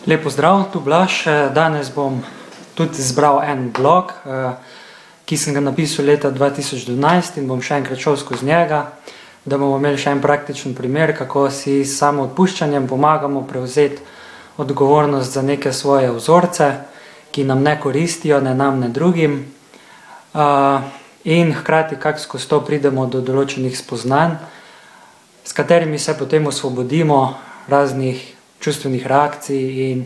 Lep pozdrav, tu Blaž. Danes bom tudi zbral en blog, ki sem ga napisal leta 2012 in bom še enkrat šel skozi njega, da bomo imeli še en praktičen primer, kako si s samoodpuščanjem pomagamo prevzeti odgovornost za neke svoje vzorce, ki nam ne koristijo, ne nam, ne drugim. In hkrati, kako skozi to pridemo do določenih spoznanj, s katerimi se potem osvobodimo raznih čustvenih reakcij in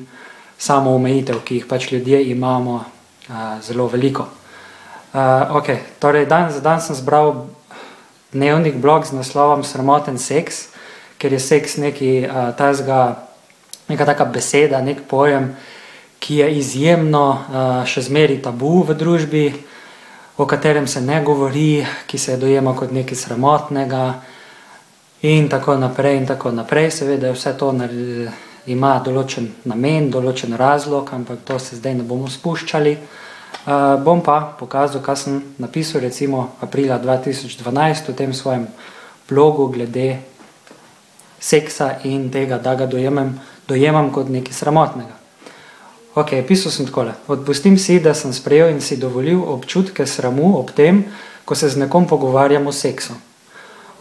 samoomejitev, ki jih pač ljudje imamo zelo veliko. Torej, dan za dan sem zbral dnevnik blog z naslovom Sramoten seks, ker je seks neka taka beseda, nek pojem, ki je izjemno še zmeraj tabu v družbi, o katerem se ne govori, ki se dojema kot nekaj sramotnega in tako naprej in tako naprej. Seveda vse to ima določen namen, določen razlog, ampak to se zdaj ne bomo spuščali. Bom pa pokazal, kaj sem napisal recimo aprila 2012 v tem svojem blogu glede seksa in tega, da ga dojemam kot nekaj sramotnega. Pisal sem takole. Odpustim si, da sem sprejel in si dovolil občutke sramu ob tem, ko se z nekom pogovarjam o seksu.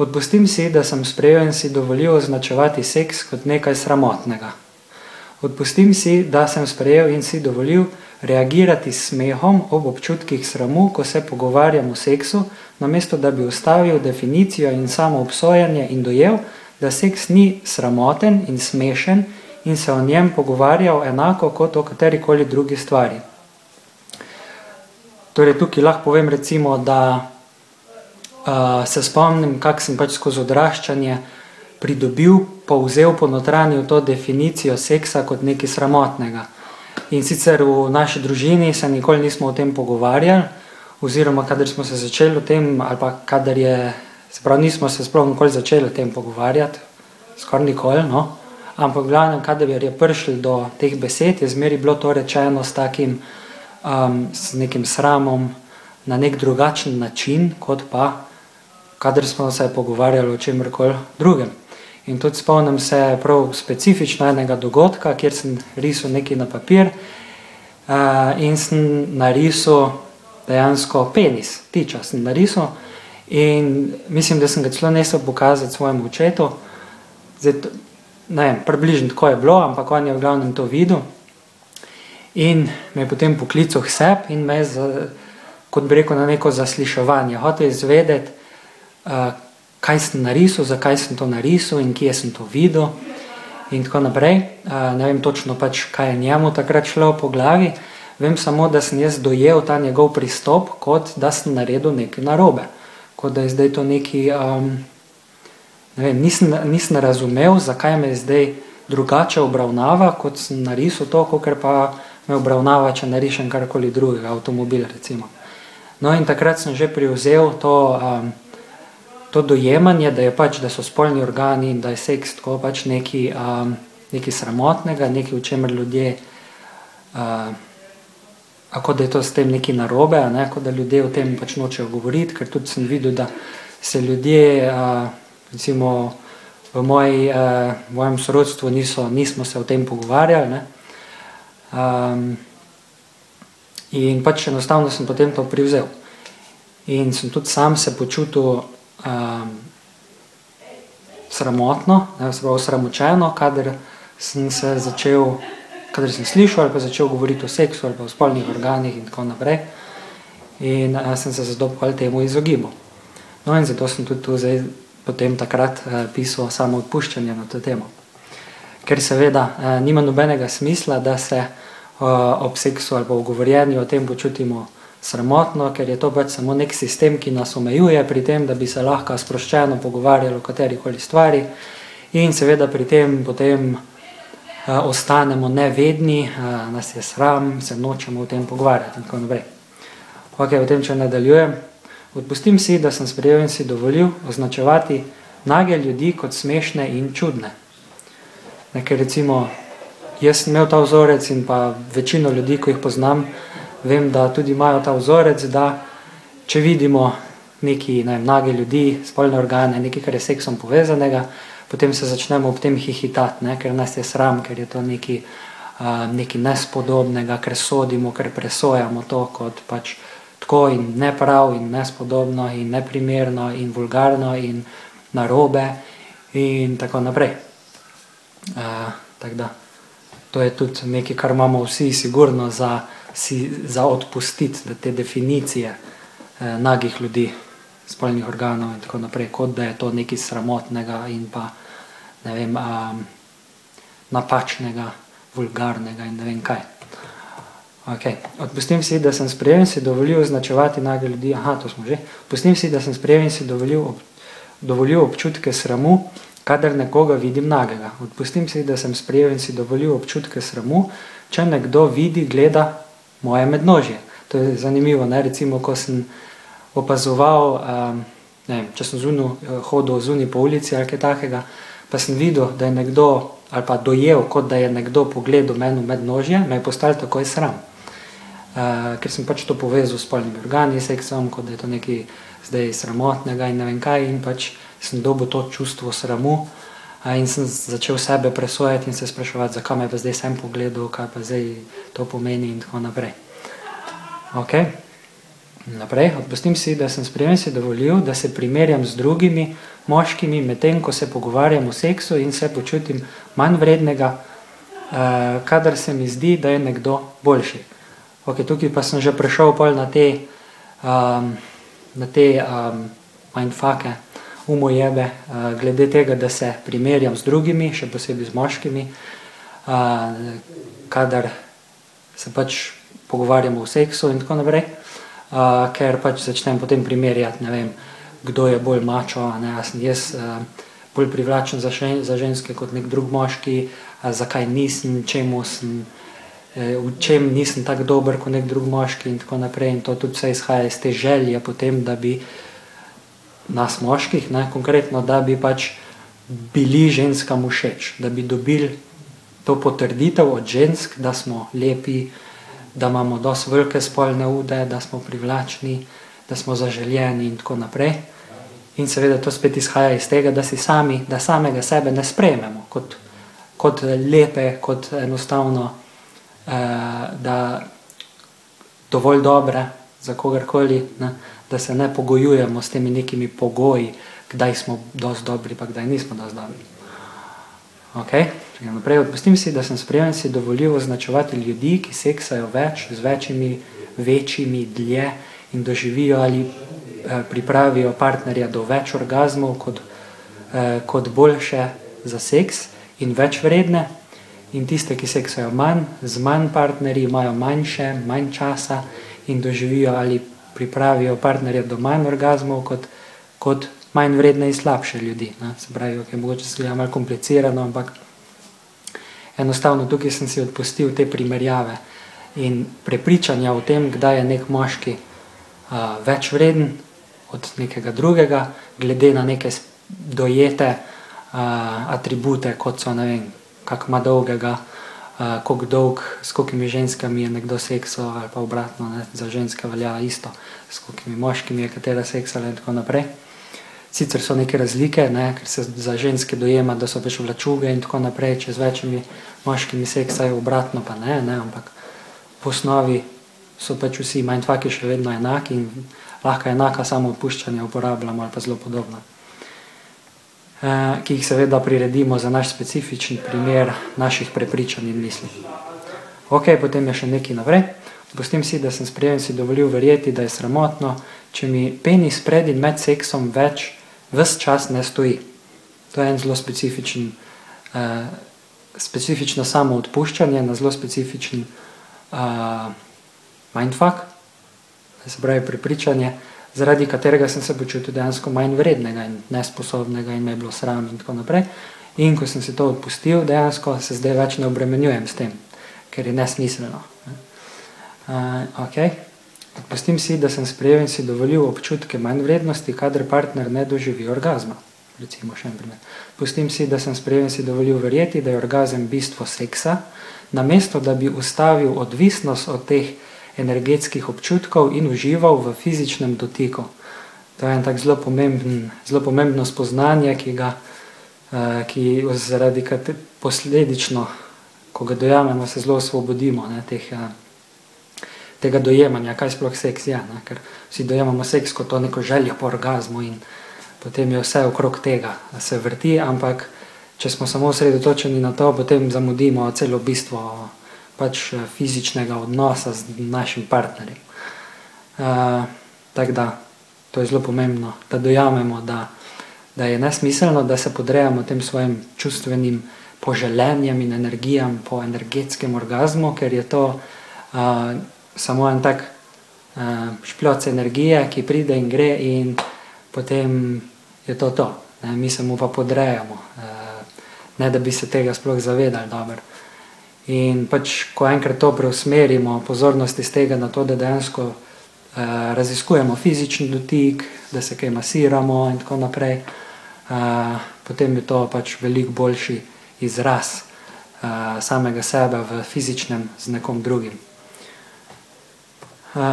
Odpustim si, da sem sprejel in si dovolil označevati seks kot nekaj sramotnega. Odpustim si, da sem sprejel in si dovolil reagirati s smehom ob občutkih sramu, ko se pogovarjam o seksu, namesto da bi ustavil definicijo in samo obsojanje in dojel, da seks ni sramoten in smešen in se o njem pogovarjal enako kot o katerikoli drugi stvari. Torej, tukaj lahko povem recimo, da se spomnim, kako sem pač skozi odraščanje pridobil, povzel, ponotranil to definicijo seksa kot nekaj sramotnega. In sicer v naši družini se nikoli nismo o tem pogovarjali, oziroma kadar smo se začeli o tem, ali pa kadar nismo se sploh nikoli začeli o tem pogovarjati, skoraj nikoli, no. Ampak v glavnem, kadar je prišli do teh besed, je zmeri bilo to rečeno s takim, s nekim sramom, na nek drugačen način, kot pa kadar smo se pogovarjali o čemerkoli drugem. In tudi spomnim se prav specifično enega dogodka, kjer sem risal nekaj na papir in sem narisal dejansko penis, tiča sem narisal in mislim, da sem ga celo nesel pokazati svojemu očetu. Zdaj, ne vem, približno tako je bilo, ampak on je v glavnem to videl in me je potem poklical k sebi in me je, kot bi rekel, na neko zasliševanje hotel izvedeti, kaj sem narisal, zakaj sem to narisal in kje sem to videl in tako naprej. Ne vem točno pač, kaj je njemu takrat šlo po glavi, vem samo, da sem jaz dojel ta njegov pristop, kot da sem naredil nekaj narobe. Kot da je zdaj to nekaj, ne vem, nisem razumel, zakaj me zdaj drugače obravnava, kot sem narisal to, kakor pa me obravnava, če narišem karkoli drugega, avtomobil recimo. No in takrat sem že privzel to dojemanje, da so spolni organi in da je seks tako pač nekaj sramotnega, nekaj, v čemer ljudje, kot da je to s tem nekaj narobe, kot da ljudje o tem pač nočejo govoriti, ker tudi sem videl, da se ljudje, recimo v mojem sorodstvu nismo se o tem pogovarjali, in pač enostavno sem potem to privzel. In sem tudi sam se počutil sramotno, se pravi sramočeno, kadar sem slišal ali pa začel govoriti o seksu ali pa o spolnih organih in tako naprej. In sem se zato temu izogibal. No in zato sem tudi tu zdaj potem takrat pisal samoodpuščanje na to temo. Ker seveda nima nobenega smisla, da se ob seksu ali pa v govorjenju o tem počutimo sramotno, ker je to pač samo nek sistem, ki nas omejuje pri tem, da bi se lahko sproščeno pogovarjali o katerikoli stvari in seveda pri tem potem ostanemo nevedni, nas je sram, se nočemo o tem pogovarjati in tako naprej. O tem, če nadaljujem. Odpustim si, da sem sprejel in si dovolil označevati nage ljudi kot smešne in čudne. Ker recimo, jaz sem imel ta vzorec in pa večino ljudi, ko jih poznam, vem, da tudi imajo ta vzorec, da če vidimo neki nage ljudi, spolne organe, nekaj, kar je seksom povezanega, potem se začnemo ob tem hihitati, ker nas je sram, ker je to nekaj nekaj nespodobnega, ker sodimo, ker presojamo to kot pač tako in neprav in nespodobno in neprimerno in vulgarno in narobe in tako naprej. Tako da, to je tudi nekaj, kar imamo vsi sigurno za odpustiti, da te definicije nagih ljudi, spolnih organov in tako naprej, kot da je to nekaj sramotnega in pa, ne vem, napačnega, vulgarnega in ne vem kaj. Odpustim si, da sem sprejel in si dovolil označevati nage ljudi. To smo že. Odpustim si, da sem sprejel in si dovolil občutke sramu, kadar nekoga vidim nagega. Odpustim si, da sem sprejel in si dovolil občutke sramu, če nekdo vidi, gleda moje mednožje. To je zanimivo, ne? Recimo, ko sem opazoval, če sem hodil zunaj po ulici ali kaj takega, pa sem videl, da je nekdo, ali pa dojel, kot da je nekdo pogledal meni v mednožje, me je postalo takoj sram. Ker sem pač to povezal s spolnimi organi, seksom, kot da je to nekaj zdaj sramotnega in ne vem kaj, in pač sem dobil to čustvo sramu in sem začel sebe presojati in se spraševati, zakaj me pa zdaj sem pogledal, kaj pa zdaj to pomeni in tako naprej. Naprej, odpustim si, da sem sprejel in si dovolil, da se primerjam z drugimi moškimi, medtem ko se pogovarjam o seksu in se počutim manj vrednega, kadar se mi zdi, da je nekdo boljši. Tukaj pa sem že prešel pol na te mindfucke, umojebe, glede tega, da se primerjam z drugimi, še posebej z moškimi, kadar se pač pogovarjamo o seksu in tako naprej, ker pač začnem potem primerjati, ne vem, kdo je bolj mačo, sem jaz bolj privlačen za ženske kot nek drug moški, zakaj nisem, v čem nisem tako dober kot nek drug moški in tako naprej, in to tudi vse izhaja iz te želje potem, da bi nas moških, konkretno, da bi pač bili ženskam všeč, da bi dobili to potrditev od žensk, da smo lepi, da imamo dosti velike spolne ude, da smo privlačni, da smo zaželjeni in tako naprej. In seveda to spet izhaja iz tega, da samega sebe ne sprejmemo kot lepe, kot enostavno, da dovolj dobre za kogarkoli, da se ne pogojujemo s temi nekimi pogoji, kdaj smo dosti dobri, pa kdaj nismo dosti dobri. Naprej, odpustim si, da sem sprejel in si dovolil označevati ljudi, ki seksajo več, z večjimi, dlje in doživijo ali pripravijo partnerja do več orgazmov kot boljše za seks in več vredne, in tiste, ki seksajo manj, z manj partnerji, imajo manj časa in doživijo ali pripravijo partnerja do manj orgazmov kot manj vredne in slabše ljudi. Se pravi, mogoče se gleda malo komplicirano, ampak enostavno tukaj sem si odpustil te primerjave in prepričanja o tem, kdaj je nek moški več vreden od nekega drugega, glede na neke dojete atribute, kot so, ne vem, kak ima dolgega, koliko dolg, s kolikimi ženskami je nekdo seksal, ali pa obratno, za ženske velja isto, s kolikimi moškimi je katera seksala in tako naprej. Sicer so neke razlike, ker se za ženske dojema, da so pač vlačuge in tako naprej, če z večjimi moškimi seksajo, obratno pa ne, ampak po osnovi so pač vsi mindfucki še vedno enaki in lahko enaka samo odpuščanja uporabljamo ali pa zelo podobno, ki jih seveda priredimo za naš specifičen primer naših prepričanj in misli. Potem je še nekaj naprej. Odpustim si, da sem sprejel in si dovolil verjeti, da je sramotno, če mi penis pred in med seksom ves čas ne stoji. To je en zelo specifično samo odpuščanje, na zelo specifičen mindfuck, se pravi prepričanje, zaradi katerega sem se počutil dejansko manj vrednega in nesposobnega in me je bilo sram in tako naprej. In ko sem si to odpustil, dejansko se zdaj več ne obremenjujem s tem, ker je nesmiselno. Odpustim si, da sem sprejel in si dovolil občutke manj vrednosti, kadar partner ne doživi orgazma. Recimo še en primer. Odpustim si, da sem sprejel in si dovolil verjeti, da je orgazem bistvo seksa, namesto da bi ustavil odvisnost od teh energetskih občutkov in užival v fizičnem dotiku. To je en tak zelo pomembno spoznanje, ki zaradi posledično, ko ga dojamemo, se zelo osvobodimo, ne, tega dojemanja, kaj sploh seks je, ne, ker vsi dojemamo seks kot to neko željo po orgazmu in potem je vse okrog tega, da se vrti, ampak če smo samo osredotočeni na to, potem zamudimo celo bistvo pač fizičnega odnosa z našim partnerjem. Tako da, to je zelo pomembno, da dojamemo, da je nesmiselno, da se podrejamo tem svojim čustvenim poželenjem in energijam po energetskem orgazmu, ker je to samo en tak špljoc energije, ki pride in gre in potem je to to. Ne? Mi se mu pa podrejamo, ne da bi se tega sploh zavedali dobro. In pač, ko enkrat to preusmerimo pozornost iz tega na to, da dejansko raziskujemo fizični dotik, da se kaj masiramo in tako naprej, potem je to pač veliko boljši izraz samega sebe v fizičnem z nekom drugim.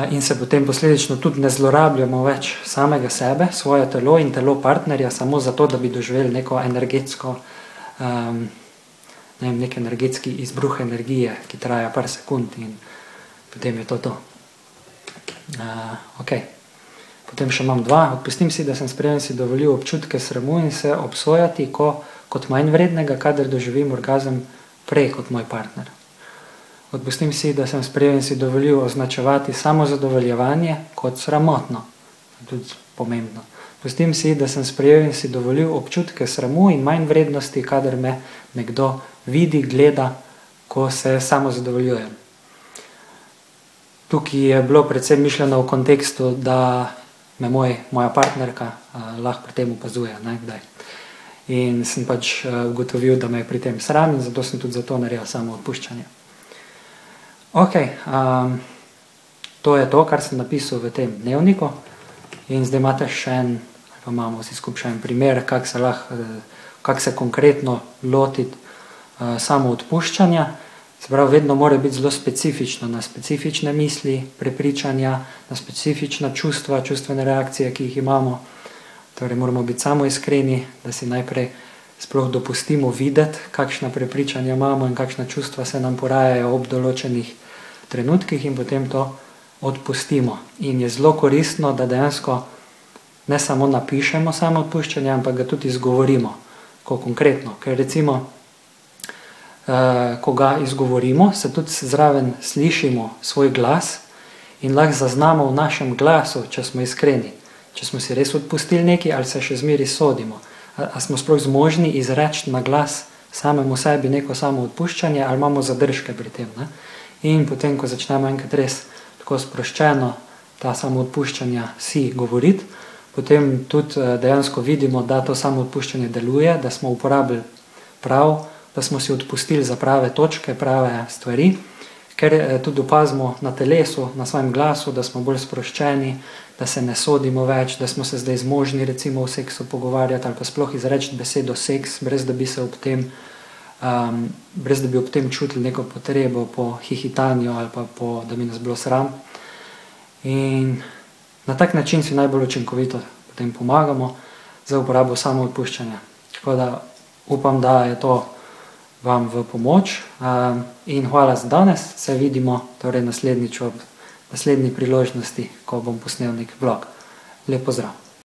In se potem posledično tudi ne zlorabljamo več samega sebe, svoje telo in telo partnerja samo zato, da bi doživeli neko energetsko, nek energetski izbruh energije, ki traja par sekund in potem je to to. Ok. Potem še imam 2. Odpustim si, da sem sprejem si dovolil občutke sramu in se obsojati kot manj vrednega, kadar doživim orgazem prej kot moj partner. Odpustim si, da sem sprejel in si dovolil označevati samozadovoljevanje kot sramotno. Tudi pomembno. Odpustim si, da sem sprejel in si dovolil občutke sramu in manj vrednosti, kadar me nekdo vidi, gleda, ko se samozadovoljujem. Tukaj je bilo predvsem mišljeno v kontekstu, da me moja partnerka lahko pri tem opazuje, ne, kdaj. In sem pač ugotovil, da me je pri tem sram in zato sem tudi zato naredil samo odpuščanje. Ok, to je to, kar sem napisal v tem dnevniku in zdaj imate še en, pa imamo vsi skupaj še en primer, kako se konkretno lotiti samo odpuščanja. Se pravi, vedno mora biti zelo specifično na specifične misli, prepričanja, na specifična čustva, čustvene reakcije, ki jih imamo. Torej moramo biti samo iskreni, da si najprej sploh dopustimo videti, kakšna prepričanja imamo in kakšna čustva se nam porajajo ob določenih trenutkih in potem to odpustimo. In je zelo koristno, da dejansko ne samo napišemo samo odpuščanje, ampak ga tudi izgovorimo, ko konkretno. Ker recimo, ko ga izgovorimo, se tudi zraven slišimo svoj glas in lahko zaznamo v našem glasu, če smo iskreni. Če smo si res odpustili nekaj ali se še zmeri sodimo. A smo sploh zmožni izreči na glas samemu sebi neko samo odpuščanje ali imamo zadržke pri tem. Ne? In potem, ko začnemo enkrat res tako sproščeno ta samo odpuščanja si govoriti, potem tudi dejansko vidimo, da to samo odpuščanje deluje, da smo uporabili prav, da smo si odpustili za prave točke, prave stvari, ker tudi opazimo na telesu, na svojem glasu, da smo bolj sproščeni, da se ne sodimo več, da smo se zdaj zmožni recimo v seksu pogovarjati ali pa sploh izreči besedo seks, brez da bi ob tem čutili neko potrebo po hihitanju ali pa da bi nas bilo sram. In na tak način si najbolj učinkovito potem pomagamo za uporabo samoodpuščanja. Tako da upam, da je to vam v pomoč in hvala za danes. Se vidimo torej naslednjič ob naslednji priložnosti, ko bom posnel nek vlog. Lep pozdrav!